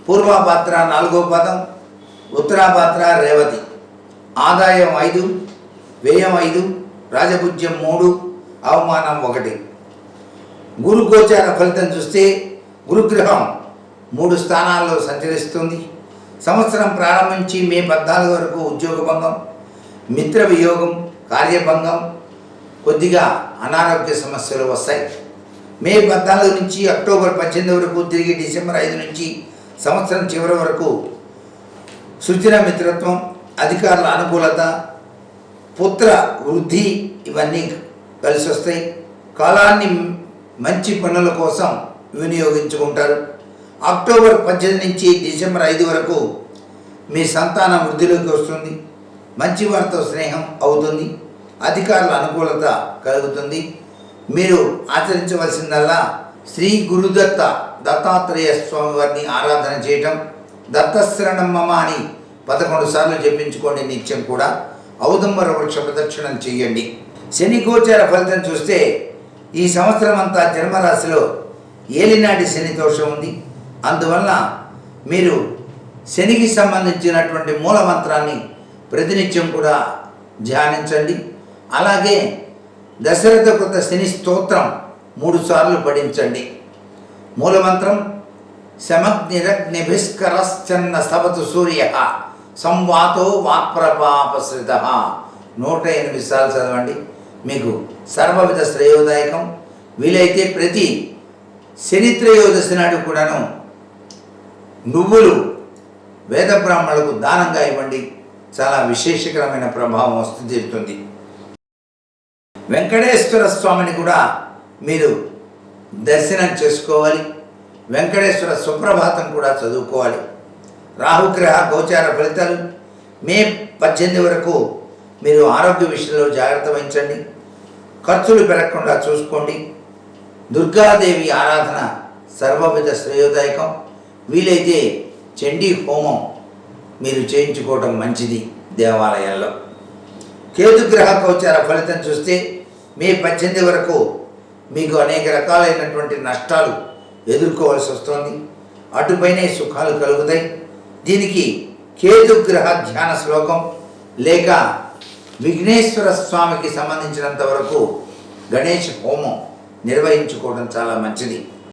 పూర్వభాద్ర 4వ పదం, ఉత్తరాభాద్ర రేవతి. ఆదాయం 5, వ్యయం 5, రాజపూజ్యం 3, అవమానం 1. గురు గోచార ఫలితం చూస్తే గురుగ్రహం 3 స్థానాల్లో సంచరిస్తుంది. సంవత్సరం ప్రారంభించి మే 14 వరకు ఉద్యోగభంగం, మిత్ర వియోగం, కార్యభంగం, కొద్దిగా అనారోగ్య సమస్యలు వస్తాయి. మే 14 నుంచి అక్టోబర్ 18 వరకు, తిరిగి డిసెంబర్ 5 నుంచి సంవత్సరం చివరి వరకు సృజన మిత్రత్వం, అధికారుల అనుకూలత, పుత్ర వృద్ధి ఇవన్నీ కలిసి వస్తాయి. కాలాన్ని మంచి పనుల కోసం వినియోగించుకుంటారు. అక్టోబర్ 18 నుంచి డిసెంబర్ 5 వరకు మీ సంతానం వృద్ధిలోకి వస్తుంది. మంచి వారితో స్నేహం అవుతుంది. అధికారుల అనుకూలత కలుగుతుంది. మీరు ఆచరించవలసిందల్లా శ్రీ గురుదత్త దత్తాత్రేయ స్వామి వారిని ఆరాధన చేయటం, దత్తశరణం మమ అని 11 సార్లు జపించుకోండి. నిత్యం కూడా ఔదుంబర వృక్ష ప్రదక్షిణం చేయండి. శని గోచార ఫలితం చూస్తే ఈ సంవత్సరం అంతా జన్మరాశిలో ఏలినాటి శని దోషం ఉంది. అందువల్ల మీరు శనికి సంబంధించినటువంటి మూల మంత్రాన్ని ప్రతినిత్యం కూడా ధ్యానించండి. అలాగే దశరథ కృత శని స్తోత్రం 3 సార్లు పఠించండి. మూలమంత్రం శమగ్నిరగ్నిభిస్కరశ్చన్న స్తవతు సూర్య సంవాతో వాక్ప్రపాపశ్రిత 108 సార్లు చదవండి. మీకు సర్వవిధ శ్రేయోదాయకం. వీలైతే ప్రతి శని త్రయోదశి నాడు కూడాను నువ్వులు వేద బ్రాహ్మణులకు దానంగా ఇవ్వండి. చాలా విశేషకరమైన ప్రభావం వస్తూ తీరుతుంది. వెంకటేశ్వర స్వామిని కూడా మీరు దర్శనం చేసుకోవాలి. వెంకటేశ్వర సుప్రభాతం కూడా చదువుకోవాలి. రాహుగ్రహ గోచార ఫలితాలు మే 18 వరకు మీరు ఆరోగ్య విషయంలో జాగ్రత్త వహించండి. ఖర్చులు పెరగకుండా చూసుకోండి. దుర్గాదేవి ఆరాధన సర్వవిధ శ్రేయోదాయకం. వీలైతే చండీ హోమం మీరు చేయించుకోవటం మంచిది దేవాలయాల్లో. కేతుగ్రహ గోచార ఫలితం చూస్తే మే 18 వరకు మీకు అనేక రకాలైనటువంటి నష్టాలు ఎదుర్కోవాల్సి వస్తుంది. అటుపైనే సుఖాలు కలుగుతాయి. దీనికి కేతుగ్రహ ధ్యాన శ్లోకం లేక విఘ్నేశ్వర స్వామికి సంబంధించినంత వరకు గణేష్ హోమం నిర్వహించుకోవడం చాలా మంచిది.